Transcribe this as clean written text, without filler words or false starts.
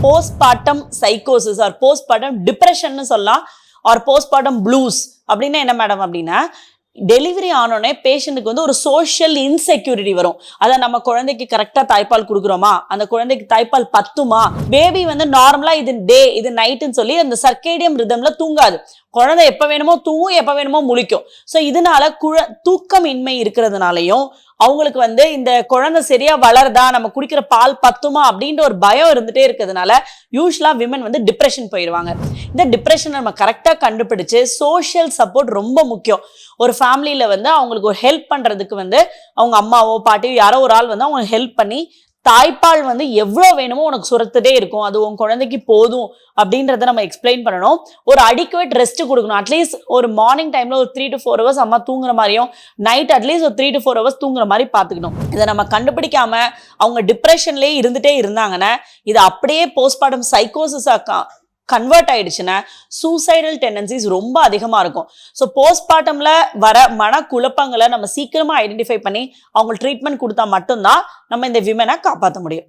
Postmortem சைக்கோசிஸ் R postmortem depression சொல்லலாம் R postmortem blues அப்படின்னா என்ன மேடம் அப்படின்னா டெலிவரி ஆனோடனே பேஷண்ட்டுக்கு வந்து ஒரு சோஷியல் இன்செக்யூரிட்டி வரும். அதை நம்ம குழந்தைக்கு கரெக்டா தாய்ப்பால் கொடுக்குறோமா, அந்த குழந்தைக்கு தாய்ப்பால் பத்துமா, பேபி வந்து நார்மலா இது டே இது நைட்டுன்னு சொல்லி அந்த சர்க்கேடியம் ரிதம்ல தூங்காது. குழந்தை எப்ப வேணுமோ தூங்கும், எப்ப வேணுமோ முழிக்கும். ஸோ இதனால தூக்கமின்மை இருக்கிறதுனாலையும் அவங்களுக்கு வந்து இந்த குழந்தை சரியா வளருதா, நம்ம குடிக்கிற பால் பத்துமா அப்படின்ற ஒரு பயம் இருந்துட்டே இருக்கிறதுனால யூஸ்வலா விமன் வந்து டிப்ரெஷன் போயிடுவாங்க. இந்த டிப்ரெஷன் நம்ம கரெக்டா கண்டுபிடிச்சு சோஷியல் சப்போர்ட் ரொம்ப முக்கியம். ஒரு ஃபேமிலியில வந்து அவங்களுக்கு ஒரு ஹெல்ப் பண்றதுக்கு வந்து அவங்க அம்மாவோ பாட்டியோ யாரோ ஒரு ஆள் வந்து அவங்க ஹெல்ப் பண்ணி தாய்ப்பால் வந்து எவ்வளோ வேணுமோ உனக்கு சுரத்துட்டே இருக்கும், அது உன் குழந்தைக்கு போதும் அப்படின்றத நம்ம எக்ஸ்பிளைன் பண்ணணும். ஒரு அடிக்குவேட் ரெஸ்ட் கொடுக்கணும். அட்லீஸ்ட் ஒரு மார்னிங் டைம்ல ஒரு 3 to 4 hours அம்மா தூங்குற மாதிரியும், நைட் அட்லீஸ்ட் ஒரு 3 to 4 hours தூங்குற மாதிரி பார்த்துக்கணும். இதை நம்ம கண்டுபிடிக்காம அவங்க டிப்ரெஷன்லேயே இருந்துட்டே இருந்தாங்கன்னா இது அப்படியே போஸ்ட்மார்ட்டம் சைக்கோசிஸா கன்வெர்ட் ஆயிடுச்சுன்னா சூசைடல் டெண்டன்சிஸ் ரொம்ப அதிகமாக இருக்கும். ஸோ போஸ்ட்மார்ட்டம்ல வர மனக்குழப்பங்களை நம்ம சீக்கிரமாக ஐடென்டிஃபை பண்ணி அவங்க ட்ரீட்மெண்ட் கொடுத்தா மட்டும்தான் நம்ம இந்த விமனை காப்பாற்ற முடியும்.